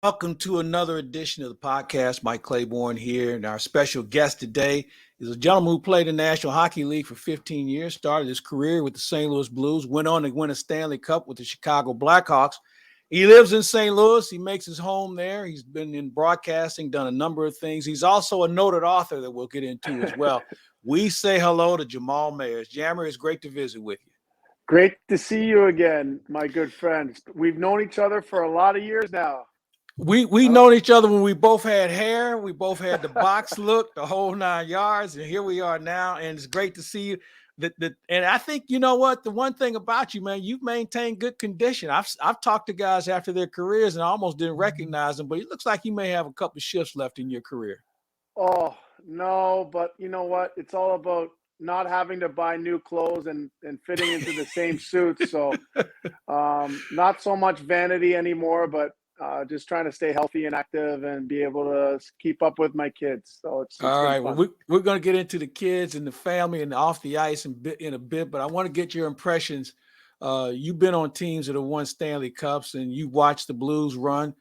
Welcome to another edition of the podcast. Mike Claiborne here, and our special guest today is a gentleman who played in the National Hockey League for 15 years, started his career with the St. Louis Blues, went on to win a Stanley Cup with the Chicago Blackhawks. He lives in St. Louis. He makes his home there. He's been in broadcasting, done a number of things. He's also a noted author that we'll get into as well. We say hello to Jamal Mayers. Jammer, it's great to visit with you. Great to see you again, my good friend. We've known each other for a lot of years now. We known each other when we both had hair. We both had the box look, the whole 9 yards, and here we are now. And it's great to see you. And I think, you know what, the one thing about you, man, you've maintained good condition. I've talked to guys after their careers and I almost didn't recognize them, but it looks like you may have a couple of shifts left in your career. Oh, no, but you know what? It's all about not having to buy new clothes and fitting into the same suits. So not so much vanity anymore, but just trying to stay healthy and active and be able to keep up with my kids. So it's all right. fun. Well, we're going to get into the kids and the family and off the ice in a bit, but I want to get your impressions. You've been on teams that have won Stanley Cups and you watched the Blues run.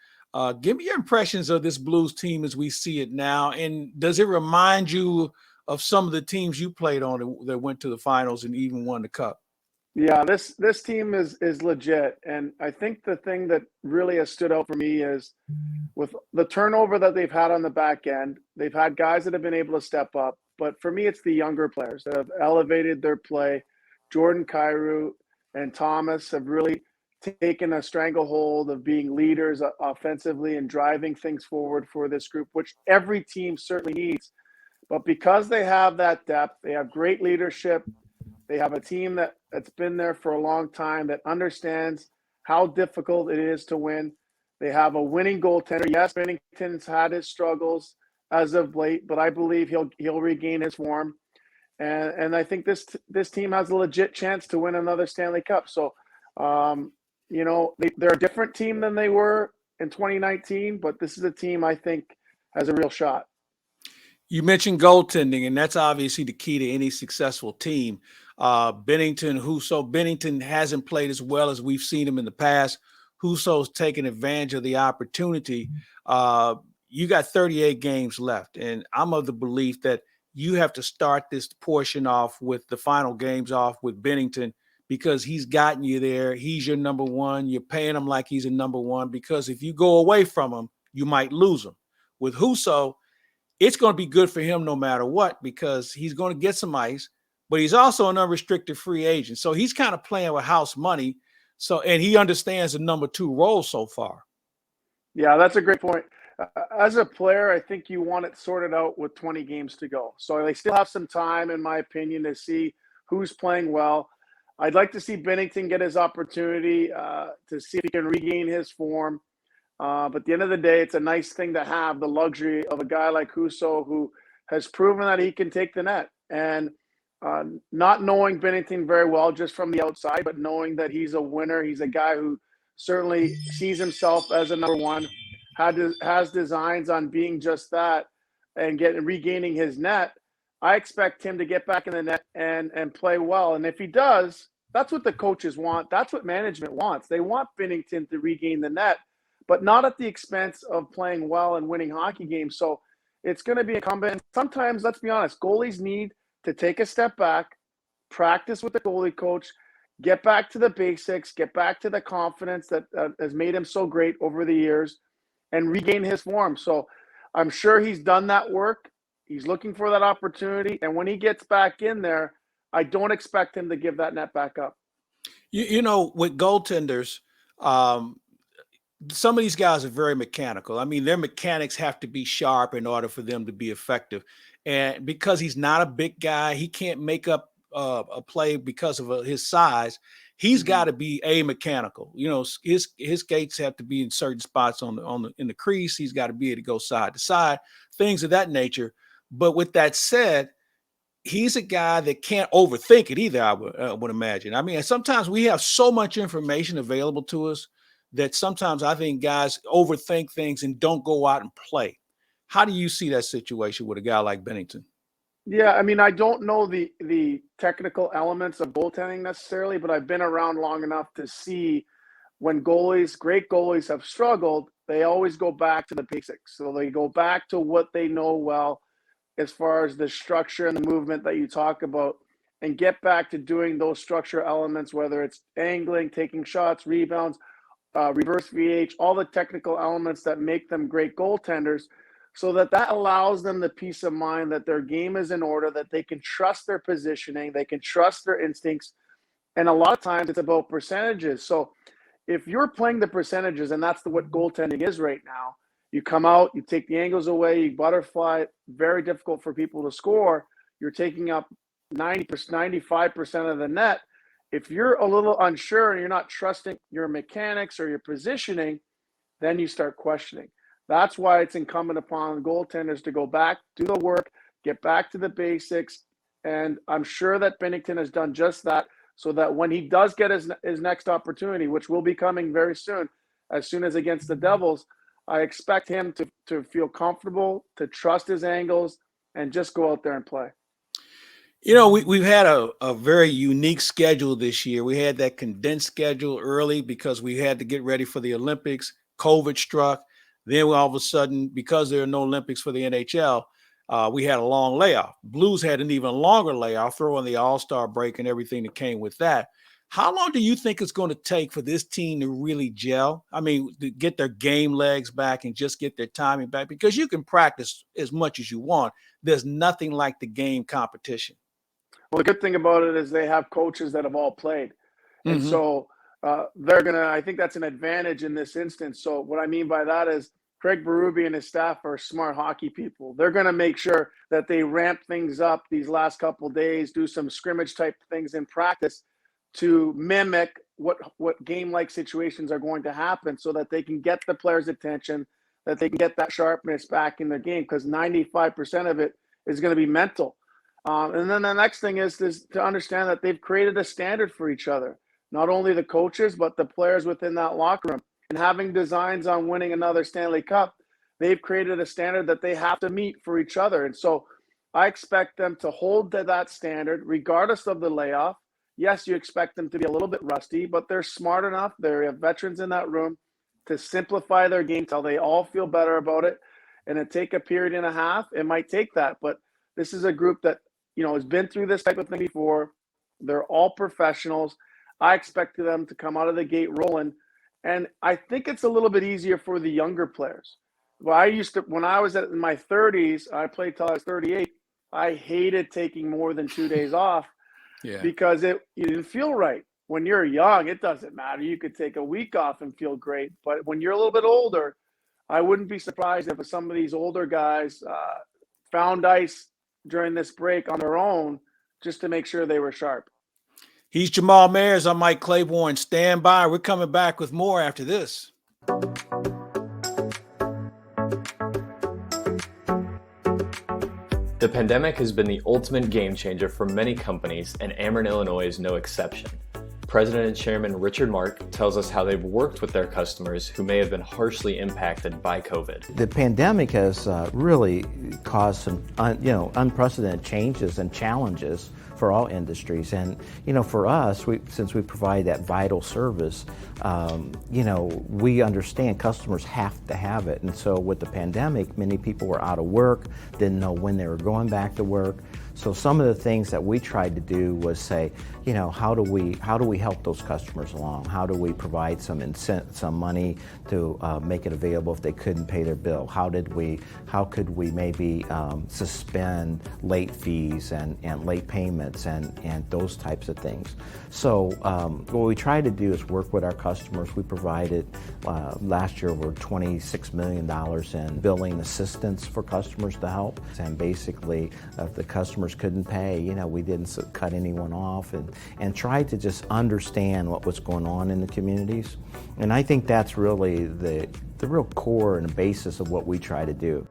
Give me your impressions of this Blues team as we see it now. And does it remind you of some of the teams you played on that went to the finals and even won the Cup? Yeah, this team is legit. And I think the thing that really has stood out for me is with the turnover that they've had on the back end, they've had guys that have been able to step up. But for me, it's the younger players that have elevated their play. Jordan Kyrou and Thomas have really taken a stranglehold of being leaders offensively and driving things forward for this group, which every team certainly needs. But because they have that depth, they have great leadership. They have a team that's been there for a long time that understands how difficult it is to win. They have a winning goaltender. Yes, Binnington's had his struggles as of late, but I believe he'll regain his form. And I think this team has a legit chance to win another Stanley Cup. So, they're a different team than they were in 2019, but this is a team I think has a real shot. You mentioned goaltending, and that's obviously the key to any successful team. Binnington, Husso. Binnington hasn't played as well as we've seen him in the past. Husso's taken advantage of the opportunity. You got 38 games left, and I'm of the belief that you have to start this portion off with the final games off with Binnington because he's gotten you there. He's your number one. You're paying him like he's a number one because if you go away from him, you might lose him. With Husso, it's going to be good for him no matter what because he's going to get some ice, but he's also an unrestricted free agent. So he's kind of playing with house money. And he understands the number two role so far. Yeah, that's a great point. As a player, I think you want it sorted out with 20 games to go. So they still have some time, in my opinion, to see who's playing well. I'd like to see Binnington get his opportunity to see if he can regain his form. But at the end of the day, it's a nice thing to have the luxury of a guy like Husso who has proven that he can take the net. And not knowing Binnington very well just from the outside, but knowing that he's a winner, he's a guy who certainly sees himself as a number one, has designs on being just that and regaining his net. I expect him to get back in the net and play well. And if he does, that's what the coaches want. That's what management wants. They want Binnington to regain the net, but not at the expense of playing well and winning hockey games. So it's going to be incumbent. Sometimes, let's be honest, goalies need to take a step back, practice with the goalie coach, get back to the basics, get back to the confidence that has made him so great over the years, and regain his form. So I'm sure he's done that work. He's looking for that opportunity. And when he gets back in there, I don't expect him to give that net back up. You know, with goaltenders, some of these guys are very mechanical. I mean, their mechanics have to be sharp in order for them to be effective. And because he's not a big guy, he can't make up a play because of his size. He's got to be mechanical. You know, his skates have to be in certain spots in the crease. He's got to be able to go side to side, things of that nature. But with that said, he's a guy that can't overthink it either, I would imagine. I mean, sometimes we have so much information available to us that sometimes I think guys overthink things and don't go out and play. How do you see that situation with a guy like Binnington? Yeah, I mean, I don't know the technical elements of goaltending necessarily, but I've been around long enough to see when great goalies have struggled, they always go back to the basics. So they go back to what they know well as far as the structure and the movement that you talk about, and get back to doing those structure elements, whether it's angling, taking shots, rebounds, reverse VH, all the technical elements that make them great goaltenders, so that allows them the peace of mind that their game is in order, that they can trust their positioning, they can trust their instincts. And a lot of times it's about percentages. So if you're playing the percentages, and that's what goaltending is right now, you come out, you take the angles away, you butterfly, very difficult for people to score. You're taking up 90%, 95% of the net. If you're a little unsure and you're not trusting your mechanics or your positioning, then you start questioning. That's why it's incumbent upon goaltenders to go back, do the work, get back to the basics. And I'm sure that Binnington has done just that, so that when he does get his next opportunity, which will be coming very soon as against the Devils, I expect him to feel comfortable, to trust his angles, and just go out there and play. You know, we've had a very unique schedule this year. We had that condensed schedule early because we had to get ready for the Olympics. COVID struck. Then all of a sudden, because there are no Olympics for the NHL, we had a long layoff. Blues had an even longer layoff, throw in the All-Star break and everything that came with that. How long do you think it's going to take for this team to really gel? I mean, to get their game legs back and just get their timing back? Because you can practice as much as you want. There's nothing like the game competition. Well, the good thing about it is they have coaches that have all played. And so I think that's an advantage in this instance. So what I mean by that is Craig Berube and his staff are smart hockey people. They're going to make sure that they ramp things up these last couple of days, do some scrimmage type things in practice to mimic what game-like situations are going to happen, so that they can get the players' attention, that they can get that sharpness back in their game, because 95% of it is going to be mental. And then the next thing is to understand that they've created a standard for each other, not only the coaches, but the players within that locker room. And having designs on winning another Stanley Cup, they've created a standard that they have to meet for each other. And so I expect them to hold to that standard regardless of the layoff. Yes, you expect them to be a little bit rusty, but they're smart enough. They have veterans in that room to simplify their game till they all feel better about it. And it take a period and a half. It might take that, but this is a group that, has been through this type of thing before. They're all professionals. I expect them to come out of the gate rolling. And I think it's a little bit easier for the younger players. Well, when I was in my 30s, I played till I was 38. I hated taking more than 2 days off because you didn't feel right. When you're young, it doesn't matter. You could take a week off and feel great. But when you're a little bit older, I wouldn't be surprised if some of these older guys found ice during this break on their own just to make sure they were sharp. He's Jamal Mayers. I'm Mike Claiborne. Stand by. We're coming back with more after this. The pandemic has been the ultimate game changer for many companies, and Ameren, Illinois is no exception. President and Chairman Richard Mark tells us how they've worked with their customers who may have been harshly impacted by COVID. The pandemic has really caused some unprecedented changes and challenges for all industries. And, for us, since we provide that vital service, we understand customers have to have it. And so with the pandemic, many people were out of work, didn't know when they were going back to work. So some of the things that we tried to do was say, how do we help those customers along? How do we provide some money to make it available if they couldn't pay their bill? How could we maybe suspend late fees and late payments and those types of things? So what we try to do is work with our customers. We provided last year over $26 million in billing assistance for customers to help. And basically, if the customers couldn't pay, we didn't cut anyone off and tried to just understand what was going on in the communities. And I think that's really the real core and the basis of what we try to do.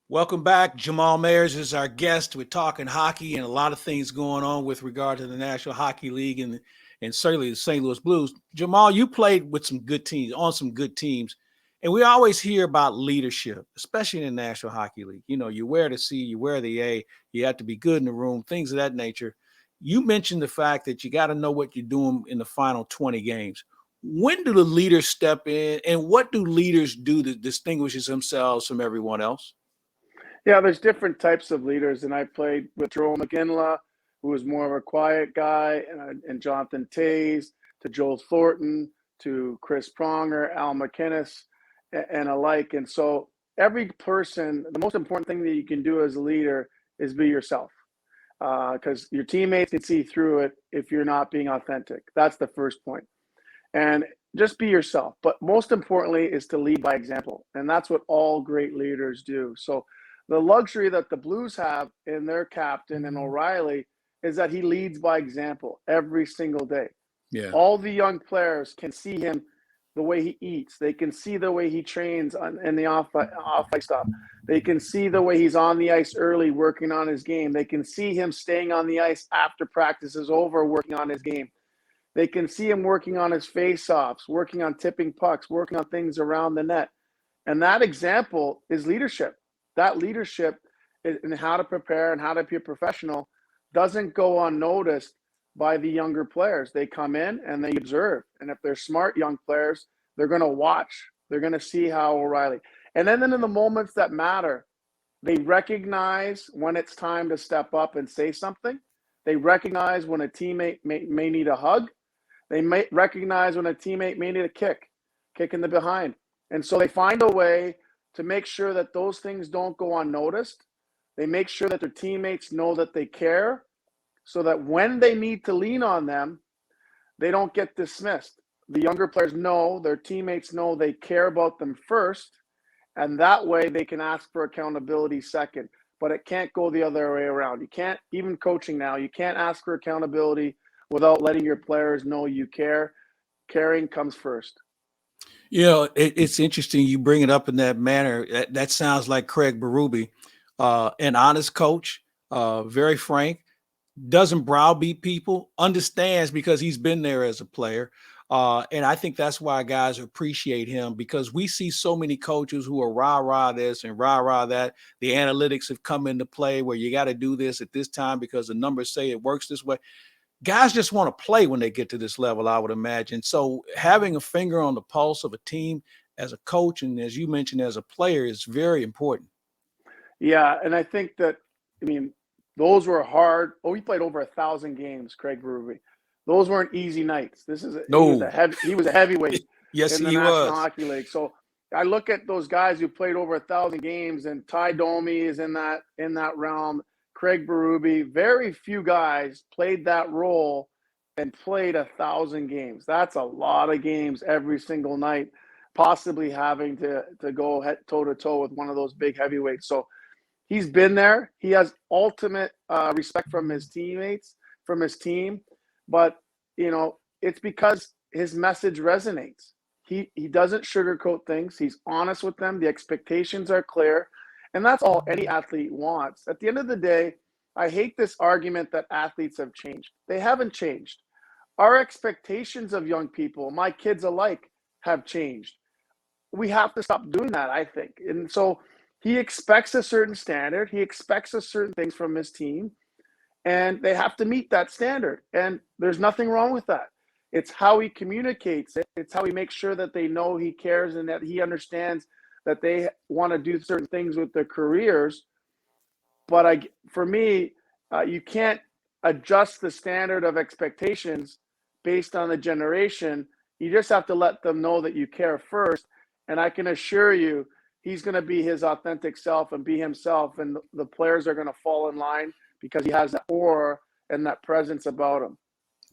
Welcome back. Jamal Mayers is our guest. We're talking hockey and a lot of things going on with regard to the National Hockey League and certainly the St. Louis Blues. Jamal, you played with some good teams, on some good teams, and we always hear about leadership, especially in the National Hockey League. You wear the C, you wear the A, you have to be good in the room, things of that nature. You mentioned the fact that you got to know what you're doing in the final 20 games. When do the leaders step in, and what do leaders do that distinguishes themselves from everyone else? Yeah, there's different types of leaders, and I played with Joel McGinley, who was more of a quiet guy, and Jonathan Toews, to Joel Thornton, to Chris Pronger, Al McInnes, and alike. And so every person, the most important thing that you can do as a leader is be yourself, because your teammates can see through it if you're not being authentic. That's the first point. And just be yourself. But most importantly is to lead by example. And that's what all great leaders do. So the luxury that the Blues have in their captain and O'Reilly is that he leads by example every single day. Yeah. All the young players can see him, the way he eats. They can see the way he trains in the off-ice stuff. They can see the way he's on the ice early working on his game. They can see him staying on the ice after practice is over working on his game. They can see him working on his face-offs, working on tipping pucks, working on things around the net. And that example is leadership. That leadership in how to prepare and how to be a professional doesn't go unnoticed by the younger players. They come in and they observe. And if they're smart young players, they're going to watch. They're going to see how O'Reilly. And then in the moments that matter, they recognize when it's time to step up and say something. They recognize when a teammate may need a hug. They may recognize when a teammate may need a kick in the behind. And so they find a way to make sure that those things don't go unnoticed. They make sure that their teammates know that they care, so that when they need to lean on them, they don't get dismissed. The younger players know, their teammates know they care about them first, and that way they can ask for accountability second. But it can't go the other way around. You can't, even coaching now, you can't ask for accountability without letting your players know you care. Caring comes first. You know, it's interesting you bring it up in that manner. That sounds like Craig Berube, an honest coach, very frank, doesn't browbeat people, understands because he's been there as a player. And I think that's why guys appreciate him, because we see so many coaches who are rah-rah this and rah-rah that. The analytics have come into play where you got to do this at this time because the numbers say it works this way. Guys just want to play when they get to this level, I would imagine. So having a finger on the pulse of a team as a coach and, as you mentioned, as a player is very important. Yeah, and I think that, I mean, those were hard. Oh, he played over 1,000 games, Craig Berube. Those weren't easy nights. No. He was a heavyweight Yes, in the he National was. Hockey League. So I look at those guys who played over 1,000 games, and Ty Domi is in that realm. Craig Berube, very few guys played that role and played 1,000 games. That's a lot of games every single night, possibly having to go toe to toe with one of those big heavyweights. So he's been there. He has ultimate respect from his teammates, from his team. But, you know, it's because his message resonates. He doesn't sugarcoat things. He's honest with them. The expectations are clear. And that's all any athlete wants. At the end of the day, I hate this argument that athletes have changed. They haven't changed. Our expectations of young people, my kids alike, have changed. We have to stop doing that, I think. And so he expects a certain standard. He expects a certain things from his team, and they have to meet that standard. And there's nothing wrong with that. It's how he communicates it. It's how he makes sure that they know he cares and that he understands that they want to do certain things with their careers. But for me, you can't adjust the standard of expectations based on the generation. You just have to let them know that you care first. And I can assure you, he's going to be his authentic self and be himself. And the players are going to fall in line because he has that aura and that presence about him.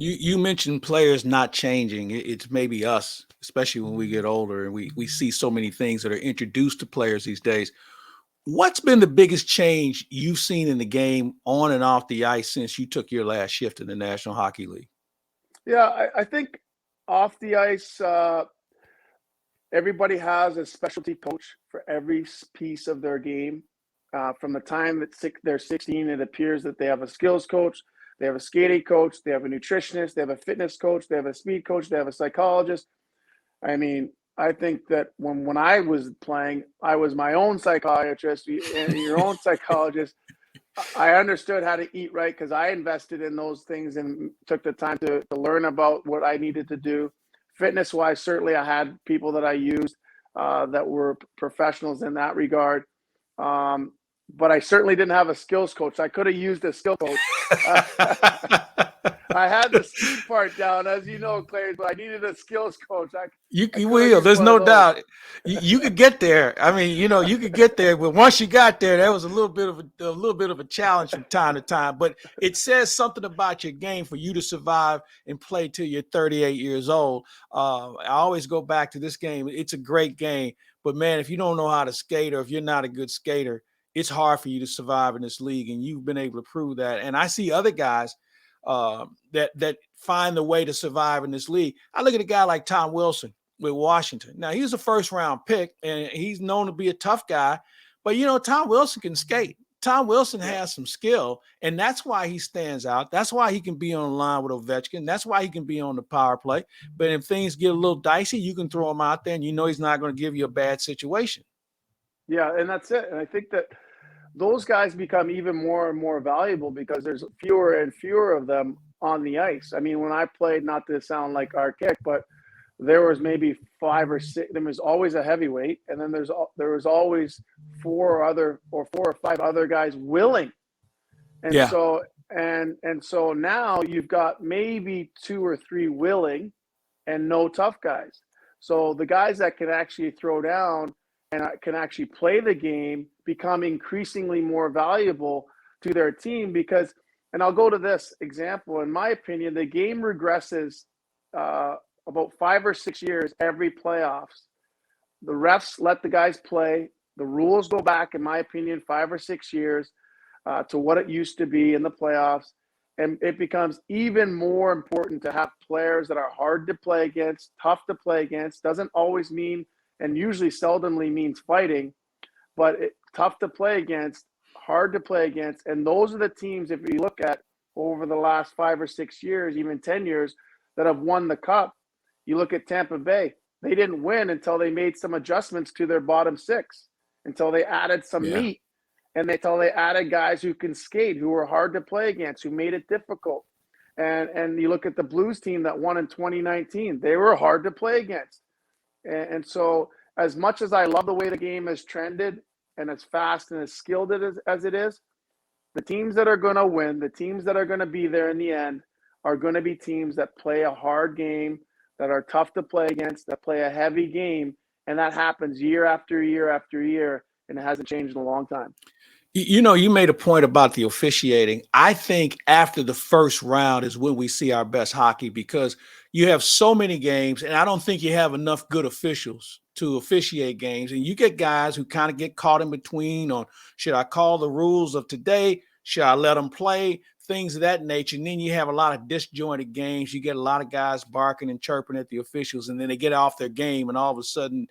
You mentioned players not changing. It's maybe us, especially when we get older and we see so many things that are introduced to players these days. What's been the biggest change you've seen in the game on and off the ice since you took your last shift in the National Hockey League? Yeah, I think off the ice, everybody has a specialty coach for every piece of their game. From the time that they're 16, it appears that they have a skills coach, they have a skating coach, they have a nutritionist, they have a fitness coach, they have a speed coach, they have a psychologist. I mean, I think that when I was playing, I was my own psychiatrist and your own psychologist I understood how to eat right because I invested in those things and took the time to learn about what I needed to do. Fitness wise, certainly I had people that I used that were professionals in that regard. But I certainly didn't have a skills coach. I could have used a skill coach. I had the speed part down, as you know, Claiborne, but I needed a skills coach. You could have will. used There's one no of those. doubt. You could get there. I mean, you could get there, but once you got there, that was a little bit of a challenge from time to time. But it says something about your game for you to survive and play till you're 38 years old. I always go back to this game. It's a great game, but man, if you don't know how to skate or if you're not a good skater, it's hard for you to survive in this league, and you've been able to prove that. And I see other guys that find the way to survive in this league. I look at a guy like Tom Wilson with Washington. Now, he was a first-round pick, and he's known to be a tough guy. But, Tom Wilson can skate. Tom Wilson has some skill, and that's why he stands out. That's why he can be on the line with Ovechkin. That's why he can be on the power play. But if things get a little dicey, you can throw him out there, and he's not going to give you a bad situation. Yeah, and that's it. And I think that those guys become even more and more valuable because there's fewer and fewer of them on the ice. I mean, when I played, not to sound like archaic, but there was maybe 5 or 6. There was always a heavyweight, and then there was always 4 or 5 other guys willing. And so now you've got maybe 2 or 3 willing, and no tough guys. So the guys that can actually throw down and can actually play the game become increasingly more valuable to their team because, and I'll go to this example, in my opinion, the game regresses about 5 or 6 years every playoffs. The refs let the guys play. The rules go back, in my opinion, 5 or 6 years to what it used to be in the playoffs. And it becomes even more important to have players that are hard to play against, tough to play against. Doesn't always mean, and usually seldomly means fighting, but tough to play against, hard to play against. And those are the teams, if you look at over the last 5 or 6 years, even 10 years, that have won the cup. You look at Tampa Bay, they didn't win until they made some adjustments to their bottom 6, until they added some meat, and until they added guys who can skate, who were hard to play against, who made it difficult. And you look at the Blues team that won in 2019, they were hard to play against. And so as much as I love the way the game has trended and as fast and as skilled as it is, the teams that are going to win, the teams that are going to be there in the end are going to be teams that play a hard game, that are tough to play against, that play a heavy game. And that happens year after year after year, and it hasn't changed in a long time. You made a point about the officiating. I think after the first round is when we see our best hockey because you have so many games, and I don't think you have enough good officials to officiate games. And you get guys who kind of get caught in between on, should I call the rules of today? Should I let them play? Things of that nature. And then you have a lot of disjointed games. You get a lot of guys barking and chirping at the officials, and then they get off their game, and all of a sudden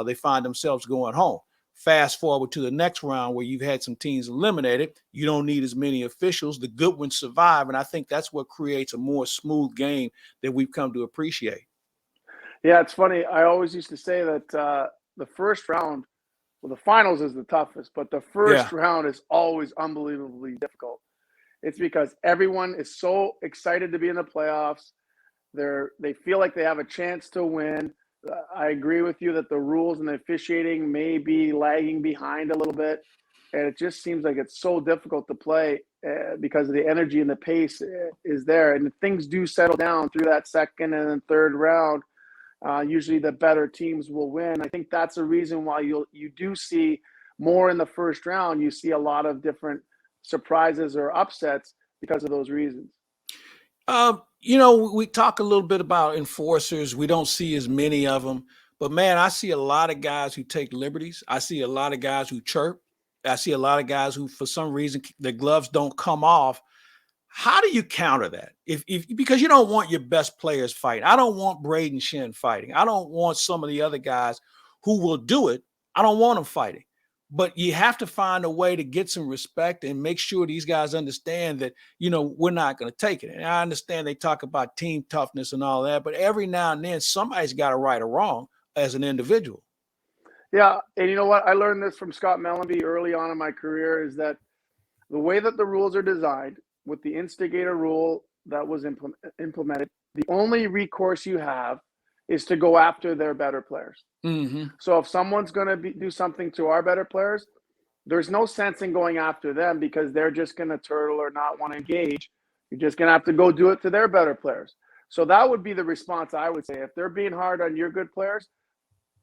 they find themselves going home. Fast forward to the next round where you've had some teams eliminated. You don't need as many officials. The good ones survive, and I think that's what creates a more smooth game that we've come to appreciate. Yeah, it's funny. I always used to say that the first round, well, the finals is the toughest, but the first round is always unbelievably difficult. It's because everyone is so excited to be in the playoffs. They feel like they have a chance to win. I agree with you that the rules and the officiating may be lagging behind a little bit, and it just seems like it's so difficult to play because of the energy and the pace is there. And if things do settle down through that second and then third round, usually the better teams will win. I think that's a reason why you do see more in the first round. You see a lot of different surprises or upsets because of those reasons. We talk a little bit about enforcers. We don't see as many of them, but man, I see a lot of guys who take liberties. I see a lot of guys who chirp. I see a lot of guys who, for some reason, their gloves don't come off. How do you counter that? Because you don't want your best players fighting. I don't want Braden Shen fighting. I don't want some of the other guys who will do it. I don't want them fighting. But you have to find a way to get some respect and make sure these guys understand that, we're not going to take it. And I understand they talk about team toughness and all that, but every now and then somebody's got to right or wrong as an individual. Yeah. And you know what? I learned this from Scott Mellenby early on in my career is that the way that the rules are designed, with the instigator rule that was implemented, the only recourse you have is to go after their better players. Mm-hmm. So if someone's going to do something to our better players, there's no sense in going after them because they're just going to turtle or not want to engage. You're just going to have to go do it to their better players. So that would be the response I would say. If they're being hard on your good players,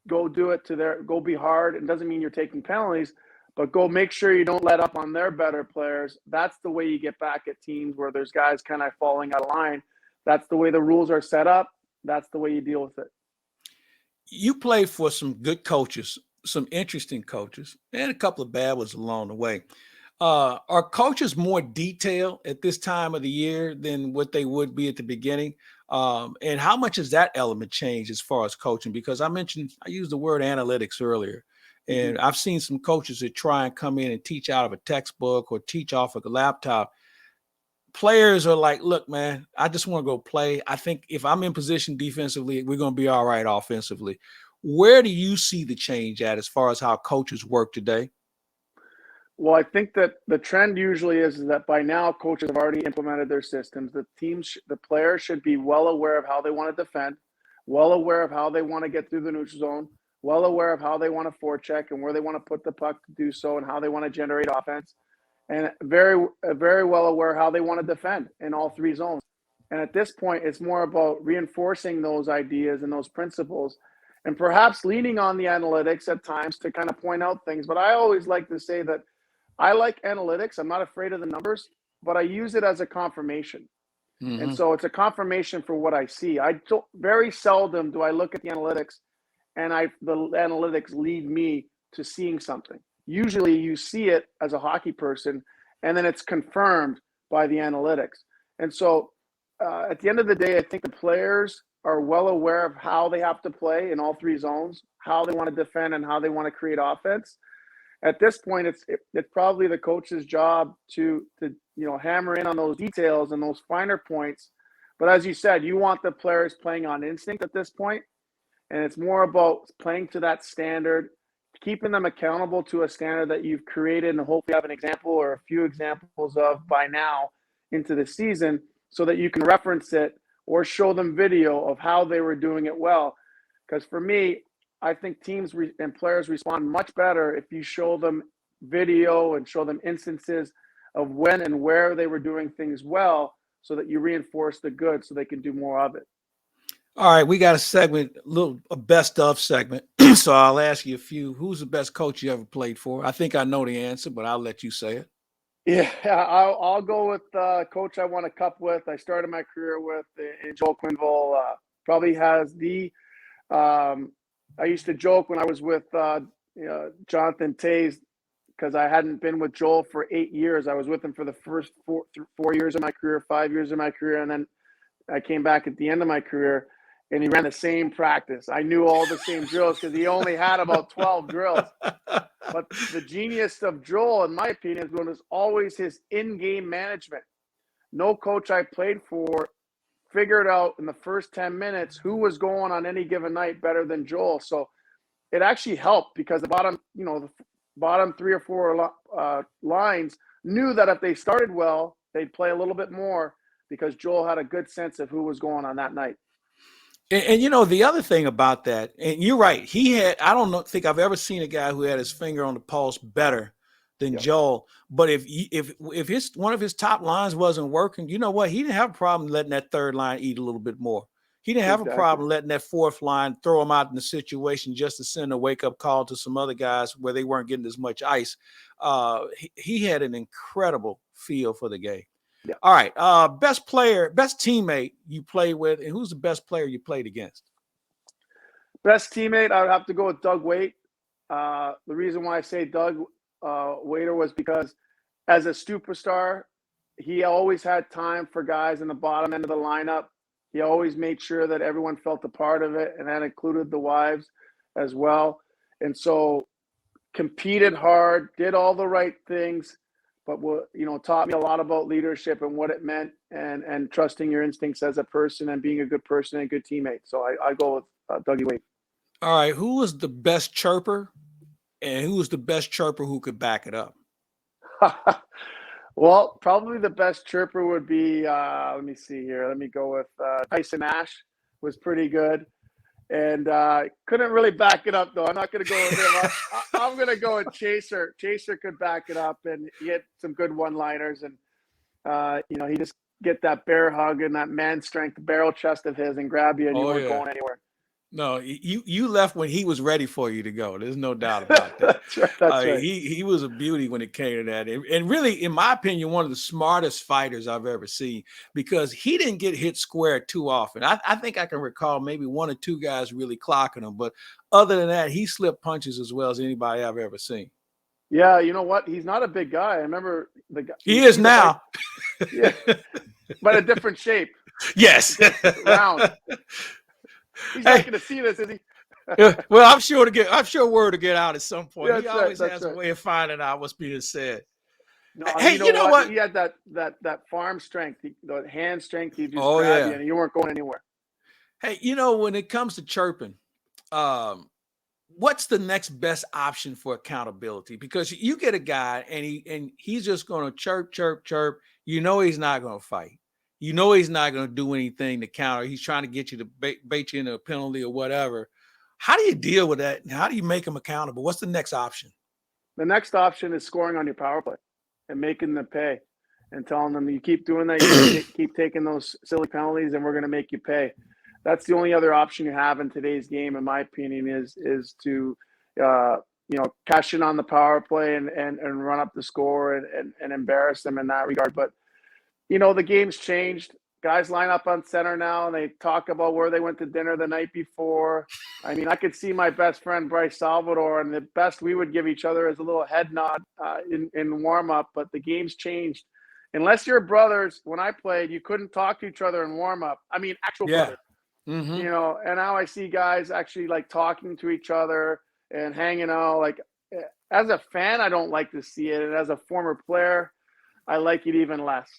go do it to their, go be hard. It doesn't mean you're taking penalties, but go make sure you don't let up on their better players. That's the way you get back at teams where there's guys kind of falling out of line. That's the way the rules are set up. That's the way you deal with it. You played for some good coaches, some interesting coaches, and a couple of bad ones along the way. Are coaches more detailed at this time of the year than what they would be at the beginning? And how much has that element changed as far as coaching? Because I used the word analytics earlier, and I've seen some coaches that try and come in and teach out of a textbook or teach off of a laptop. Players are like, look, man, I just want to go play. I think if I'm in position defensively, we're going to be all right offensively. Where do you see the change at as far as how coaches work today? Well, I think that the trend usually is that by now coaches have already implemented their systems. The teams, the players should be well aware of how they want to defend, well aware of how they want to get through the neutral zone, well aware of how they want to forecheck and where they want to put the puck to do so and how they want to generate offense, and very well aware how they want to defend in all three zones. And at this point, it's more about reinforcing those ideas and those principles and perhaps leaning on the analytics at times to kind of point out things. But I always like to say that I like analytics. I'm not afraid of the numbers, but I use it as a confirmation. Mm-hmm. And so it's a confirmation for what I see. Very seldom do I look at the analytics and the analytics lead me to seeing something. Usually you see it as a hockey person and then it's confirmed by the analytics. And so at the end of the day, I think the players are well aware of how they have to play in all three zones, how they want to defend and how they want to create offense. At this point, it's probably the coach's job to hammer in on those details and those finer points. But as you said, you want the players playing on instinct at this point, and it's more about playing to that standard, keeping them accountable to a standard that you've created and hopefully have an example or a few examples of by now into the season so that you can reference it or show them video of how they were doing it well. Because for me, I think teams and players respond much better if you show them video and show them instances of when and where they were doing things well so that you reinforce the good so they can do more of it. All right, we got a segment, a best of segment. So I'll ask you a few. Who's the best coach you ever played for? I think I know the answer, but I'll let you say it. Yeah, I'll go with coach I won a cup with. I started my career with Joel Quenneville. Probably has the I used to joke when I was with Jonathan Toews because I hadn't been with Joel for 8 years. I was with him for the first 4 years of my career, 5 years of my career, and then I came back at the end of my career, and he ran the same practice. I knew all the same drills because he only had about 12 drills. But the genius of Joel, in my opinion, was always his in-game management. No coach I played for figured out in the first 10 minutes who was going on any given night better than Joel. So it actually helped because the bottom 3 or 4 lines knew that if they started well, they'd play a little bit more because Joel had a good sense of who was going on that night. And the other thing about that, and you're right, I don't think I've ever seen a guy who had his finger on the pulse better than Joel. But if one of his top lines wasn't working, you know what? He didn't have a problem letting that third line eat a little bit more. He didn't have a problem letting that fourth line throw him out in the situation just to send a wake-up call to some other guys where they weren't getting as much ice. He had an incredible feel for the game. Yeah. All right. Best player, best teammate you played with, and who's the best player you played against? Best teammate, I would have to go with Doug Waite. The reason why I say Doug Waiter was because as a superstar, he always had time for guys in the bottom end of the lineup. He always made sure that everyone felt a part of it, and that included the wives as well. And so competed hard, did all the right things, but taught me a lot about leadership and what it meant and trusting your instincts as a person and being a good person and a good teammate. So I go with Dougie Waite. All right. Who was the best chirper and who was the best chirper who could back it up? Well, probably the best chirper would be, let me see here. Let me go with Tyson Nash was pretty good. And couldn't really back it up, though. I'm not going to go with him. I'm going to go with Chaser. Chaser could back it up, and he had some good one-liners. And, he just get that bear hug and that man strength barrel chest of his and grab you, and you weren't going anywhere. No, you left when he was ready for you to go. There's no doubt about that. That's right. He was a beauty when it came to that. And really, in my opinion, one of the smartest fighters I've ever seen, because he didn't get hit square too often. I think I can recall maybe one or two guys really clocking him. But other than that, he slipped punches as well as anybody I've ever seen. Yeah, you know what? He's not a big guy. I remember the guy. He is now. Yeah, but a different shape. Yes. Round. He's not going to see this, is he? Well, I'm sure word to get out at some point. Yeah, he always has a way of finding out what's being said. No, hey, you know what? He had that farm strength, the hand strength. He just grabbed you and you weren't going anywhere. Hey, when it comes to chirping, what's the next best option for accountability? Because you get a guy and he's just going to chirp, chirp, chirp. He's not going to fight. He's not going to do anything to counter. He's trying to get you to bait you into a penalty or whatever. How do you deal with that? And how do you make them accountable? What's the next option? The next option is scoring on your power play and making them pay and telling them you keep doing that, you keep taking those silly penalties, and we're going to make you pay. That's the only other option you have in today's game, in my opinion, is to cash in on the power play and run up the score and embarrass them in that regard. But the game's changed. Guys line up on center now, and they talk about where they went to dinner the night before. I mean, I could see my best friend, Bryce Salvador, and the best we would give each other is a little head nod in warm-up, but the game's changed. Unless you're brothers, when I played, you couldn't talk to each other in warm-up. I mean, actual brothers. Mm-hmm. And now I see guys actually, like, talking to each other and hanging out. Like, as a fan, I don't like to see it, and as a former player, I like it even less.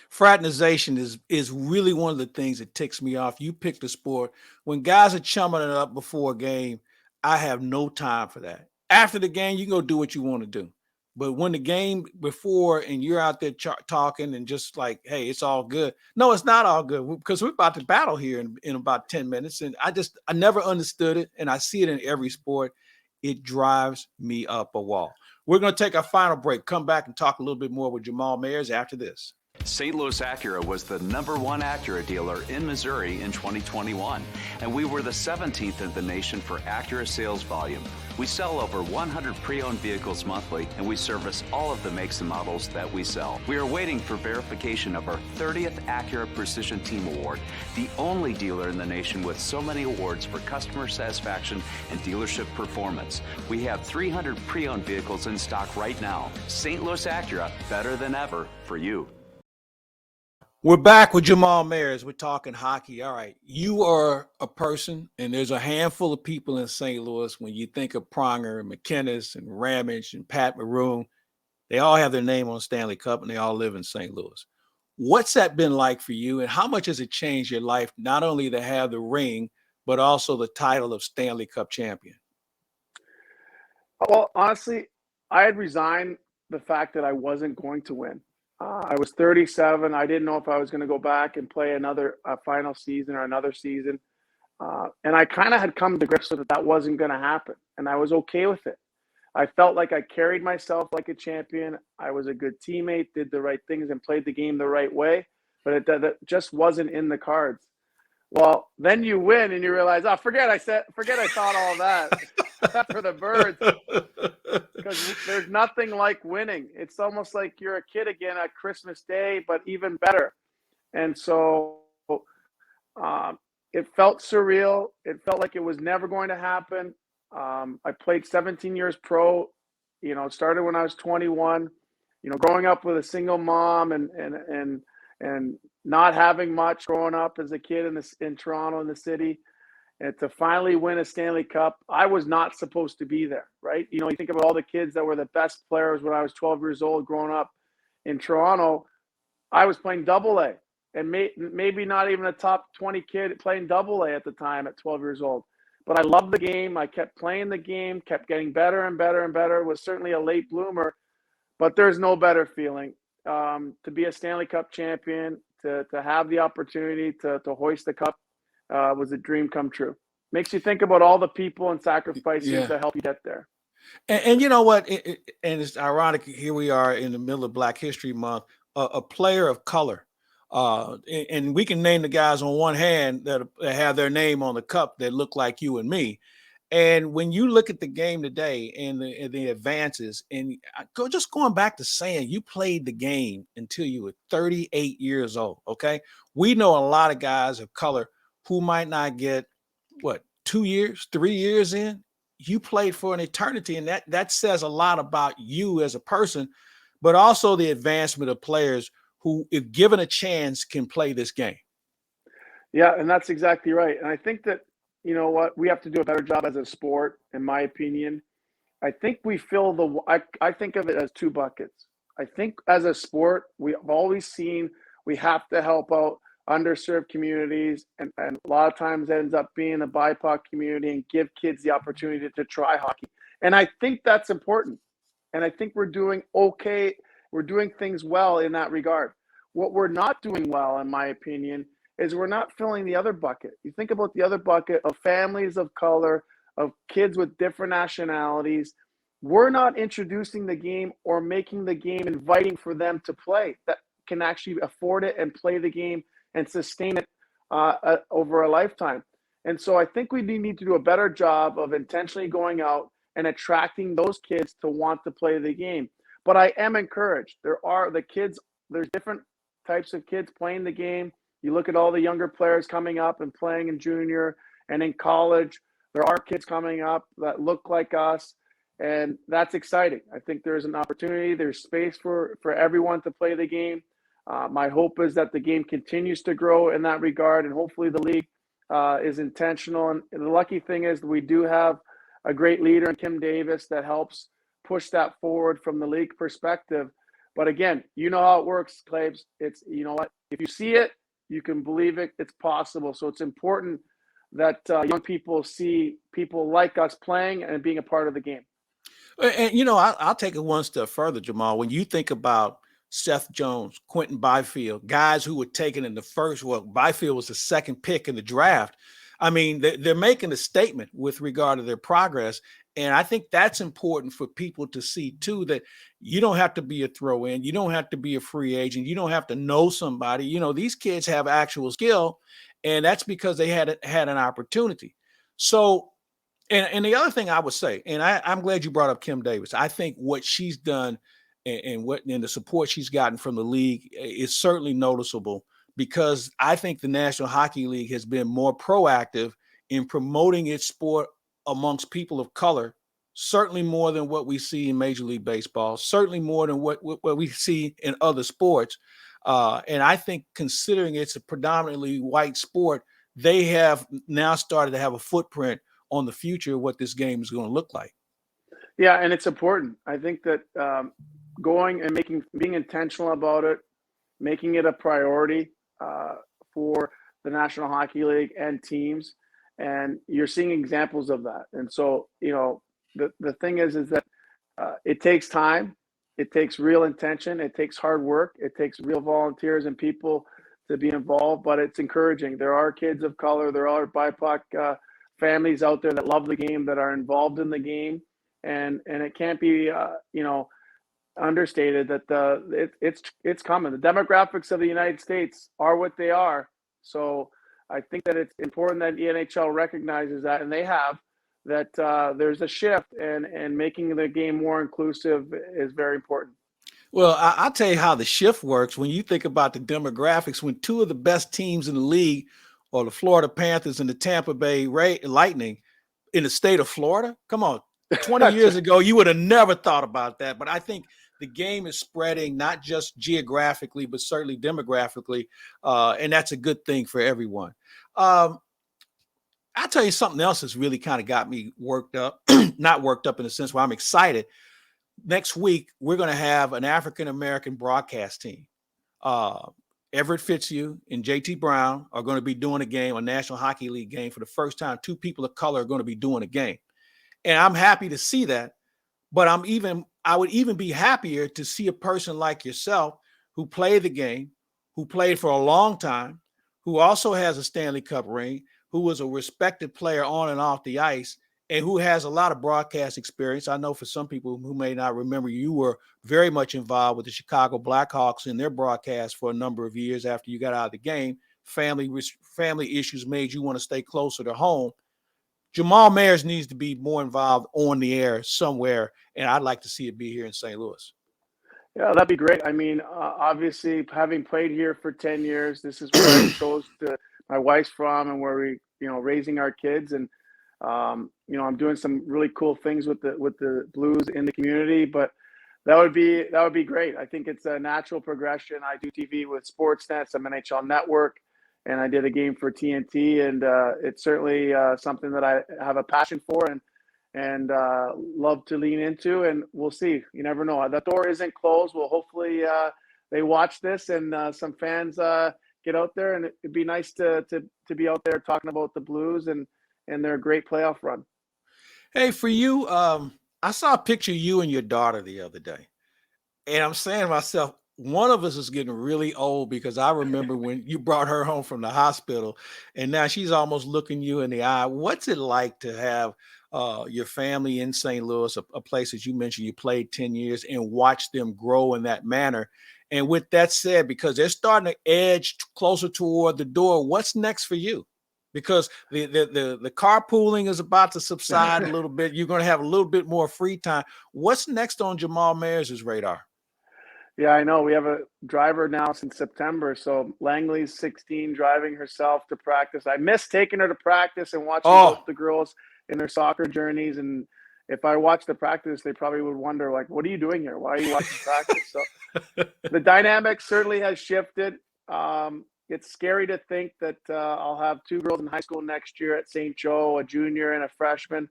Fraternization is really one of the things that ticks me off. You picked a sport. When guys are chumming it up before a game, I have no time for that. After the game, you can go do what you want to do. But when the game before and you're out there talking and just like, hey, it's all good. No, it's not all good, because we're about to battle here in about 10 minutes. And I never understood it. And I see it in every sport. It drives me up a wall. We're going to take our final break, come back and talk a little bit more with Jamal Mayers after this. St. Louis Acura was the #1 Acura dealer in Missouri in 2021, and we were the 17th in the nation for Acura sales volume. We sell over 100 pre-owned vehicles monthly, and we service all of the makes and models that we sell. We are waiting for verification of our 30th Acura Precision Team Award, the only dealer in the nation with so many awards for customer satisfaction and dealership performance. We have 300 pre-owned vehicles in stock right now. St. Louis Acura, better than ever for you. We're back with Jamal Mayers. We're talking hockey. All right. You are a person, and there's a handful of people in St. Louis. When you think of Pronger, McInnes, and Ramage, and Pat Maroon, they all have their name on Stanley Cup, and they all live in St. Louis. What's that been like for you, and how much has it changed your life, not only to have the ring, but also the title of Stanley Cup champion? Well, honestly, I had resigned the fact that I wasn't going to win. I was 37. I didn't know if I was going to go back and play another final season or another season. And I kind of had come to grips with that wasn't going to happen. And I was okay with it. I felt like I carried myself like a champion. I was a good teammate, did the right things, and played the game the right way. But it just wasn't in the cards. Well, then you win and you realize, forget I thought all that for the birds. Because there's nothing like winning. It's almost like you're a kid again at Christmas Day, but even better. And so it felt surreal. It felt like it was never going to happen. I played 17 years pro, started when I was 21, growing up with a single mom and not having much growing up as a kid in Toronto, in the city. And to finally win a Stanley Cup, I was not supposed to be there, right? You think about all the kids that were the best players when I was 12 years old growing up in Toronto. I was playing Double-A, and maybe not even a top 20 kid playing Double-A at the time at 12 years old. But I loved the game. I kept playing the game, kept getting better and better and better. Was certainly a late bloomer, but there's no better feeling. to be a Stanley Cup champion, to have the opportunity to hoist the cup was a dream come true. Makes you think about all the people and sacrifices to help you get there. And you know what? And it's ironic. Here we are in the middle of Black History Month. A player of color, and we can name the guys on one hand that have their name on the cup that look like you and me. And when you look at the game today and the advances, and going back to saying you played the game until you were 38 years old. Okay, we know a lot of guys of color who might not get 2 years, 3 years in. You played for an eternity, and that says a lot about you as a person, but also the advancement of players who, if given a chance, can play this game. Yeah, and that's exactly right. And I think that, you know what, we have to do a better job as a sport, in my opinion. I think we fill I think of it as two buckets. I think as a sport, we've always seen we have to help out underserved communities, and a lot of times ends up being the BIPOC community and give kids the opportunity to try hockey. And I think that's important. And I think we're doing okay. We're doing things well in that regard. What we're not doing well, in my opinion, is we're not filling the other bucket. You think about the other bucket of families of color, of kids with different nationalities. We're not introducing the game or making the game inviting for them to play, that can actually afford it and play the game and sustain it over a lifetime. And so I think we need to do a better job of intentionally going out and attracting those kids to want to play the game. But I am encouraged. There's different types of kids playing the game. You look at all the younger players coming up and playing in junior and in college. There are kids coming up that look like us, and that's exciting. I think there's an opportunity. There's space for everyone to play the game. My hope is that the game continues to grow in that regard, and hopefully the league is intentional. And the lucky thing is that we do have a great leader in Kim Davis that helps push that forward from the league perspective. But again, you know how it works, Claibs. It's, you know what, if you see it, you can believe it, it's possible. So it's important that young people see people like us playing and being a part of the game. And, you know, I'll take it one step further, Jamal. When you think about Seth Jones, Quentin Byfield, guys who were taken in the first, Byfield was the second pick in the draft. I mean, they're making a statement with regard to their progress. And I think that's important for people to see, too, that you don't have to be a throw-in. You don't have to be a free agent. You don't have to know somebody. You know, these kids have actual skill, and that's because they had an opportunity. So, and the other thing I would say, and I'm glad you brought up Kim Davis. I think what she's done and the support she's gotten from the league is certainly noticeable, because I think the National Hockey League has been more proactive in promoting its sport amongst people of color, certainly more than what we see in Major League Baseball, certainly more than what we see in other sports. And I think, considering it's a predominantly white sport, they have now started to have a footprint on the future of what this game is going to look like. Yeah, and it's important. I think that going and being intentional about it, making it a priority for the National Hockey League and teams, and you're seeing examples of that. And so, you know, the thing is that it takes time, it takes real intention, it takes hard work, it takes real volunteers and people to be involved. But it's encouraging. There are kids of color, there are BIPOC families out there that love the game, that are involved in the game, and it can't be you know, understated that it's coming. The demographics of the United States are what they are. So I think that it's important that the NHL recognizes that, and they have, that there's a shift, and making the game more inclusive is very important. Well, I'll tell you how the shift works. When you think about the demographics, when two of the best teams in the league are the Florida Panthers and the Tampa Bay Lightning in the state of Florida, come on, 20 years ago, you would have never thought about that. But I think the game is spreading, not just geographically, but certainly demographically, and that's a good thing for everyone. I'll tell you something else that's really kind of got me worked up, not worked up in a sense where I'm excited. Next week, we're going to have an African-American broadcast team. Everett Fitzhugh and JT Brown are going to be doing a game, a National Hockey League game, for the first time. Two people of color are going to be doing a game. And I'm happy to see that. But I would even be happier to see a person like yourself who played the game, who played for a long time, who also has a Stanley Cup ring, who was a respected player on and off the ice, and who has a lot of broadcast experience. I know for some people who may not remember, you were very much involved with the Chicago Blackhawks in their broadcast for a number of years after you got out of the game. Family issues made you want to stay closer to home. Jamal Mayers needs to be more involved on the air somewhere, and I'd like to see it be here in St. Louis. Yeah, that'd be great. I mean, obviously, having played here for 10 years, this is where I chose to, my wife's from, and where we, raising our kids. And, I'm doing some really cool things with the Blues in the community, but that would be great. I think it's a natural progression. I do TV with Sportsnet, some NHL Network, and I did a game for TNT, and it's certainly something that I have a passion for and love to lean into, and we'll see. You never know. The door isn't closed. Well, hopefully they watch this and some fans get out there, and it'd be nice to be out there talking about the Blues and their great playoff run. Hey, for you, I saw a picture of you and your daughter the other day, and I'm saying to myself, one of us is getting really old, because I remember when you brought her home from the hospital, and now she's almost looking you in the eye. What's it like to have your family in St. Louis, a place that you mentioned you played 10 years, and watch them grow in that manner? And with that said, because they're starting to edge closer toward the door, what's next for you? Because the carpooling is about to subside a little bit. You're going to have a little bit more free time. What's next on Jamal Mayers' radar? Yeah, I know. We have a driver now since September. So Langley's 16, driving herself to practice. I miss taking her to practice and watching both the girls in their soccer journeys. And if I watched the practice, they probably would wonder, like, what are you doing here? Why are you watching practice? So the dynamic certainly has shifted. It's scary to think that I'll have two girls in high school next year at St. Joe, a junior and a freshman,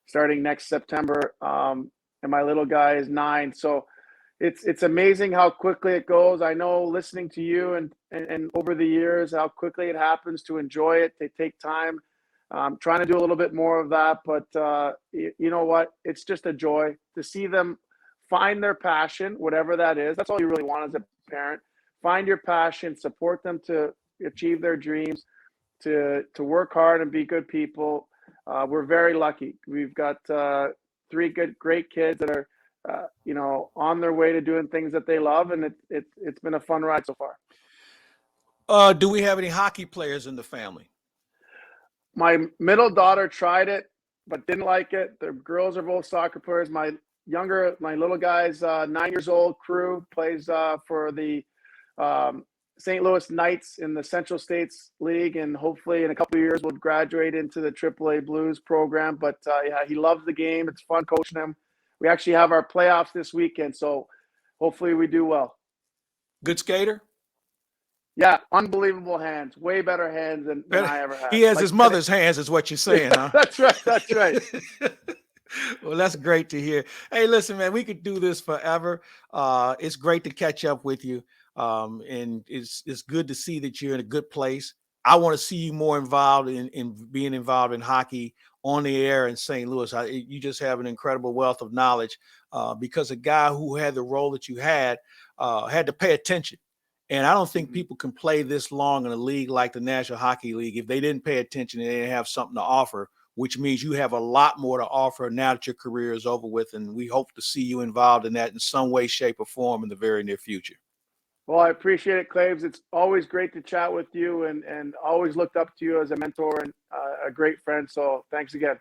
starting next September. And my little guy is 9. So it's amazing how quickly it goes. I know, listening to you and over the years, how quickly it happens. To enjoy it, they take time. Trying to do a little bit more of that, but you know what? It's just a joy to see them find their passion, whatever that is. That's all you really want as a parent. Find your passion, support them to achieve their dreams, to work hard and be good people. We're very lucky. We've got 3 great kids that are on their way to doing things that they love, and it's been a fun ride so far. Do we have any hockey players in the family? My middle daughter tried it, but didn't like it. The girls are both soccer players. My little guy's 9 years old. Crew plays for the St. Louis Knights in the Central States League, and hopefully in a couple of years will graduate into the AAA Blues program. But yeah, he loves the game. It's fun coaching him. We actually have our playoffs this weekend, so hopefully we do well. Good skater? Yeah, unbelievable hands. Way better hands than I ever had. He has his mother's hands, is what you're saying, huh? That's right. Well, that's great to hear. Hey, listen, man, we could do this forever. It's great to catch up with you. And it's good to see that you're in a good place. I want to see you more involved in being involved in hockey on the air in St. Louis. You just have an incredible wealth of knowledge, because a guy who had the role that you had to pay attention. And I don't think people can play this long in a league like the National Hockey League if they didn't pay attention and they didn't have something to offer, which means you have a lot more to offer now that your career is over with. And we hope to see you involved in that in some way, shape, or form in the very near future. Well, I appreciate it, Claibs. It's always great to chat with you, and always looked up to you as a mentor and a great friend. So thanks again.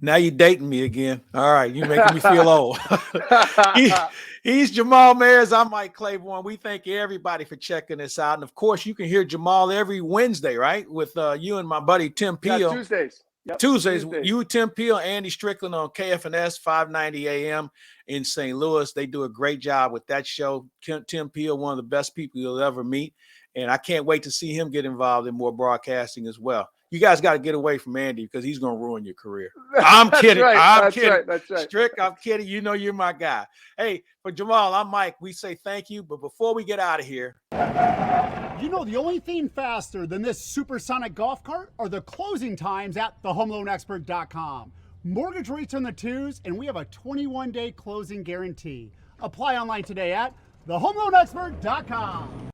Now you're dating me again. All right. You're making me feel old. He's Jamal Mayers. I'm Mike Claiborne. We thank everybody for checking us out. And of course, you can hear Jamal every Wednesday, right? With you and my buddy, Tim Peel. Yeah, Tuesdays. Yep. Tuesdays, you, Tim Peel, Andy Strickland on KFNS 590 AM in St. Louis. They do a great job with that show. Tim Peel, one of the best people you'll ever meet. And I can't wait to see him get involved in more broadcasting as well. You guys got to get away from Andy because he's going to ruin your career. I'm kidding. Right. I'm kidding. That's right. Strick, I'm kidding. You know you're my guy. Hey, for Jamal, I'm Mike. We say thank you. But before we get out of here, you know, the only thing faster than this supersonic golf cart are the closing times at thehomeloanexpert.com. Mortgage rates on the twos, and we have a 21-day closing guarantee. Apply online today at thehomeloanexpert.com.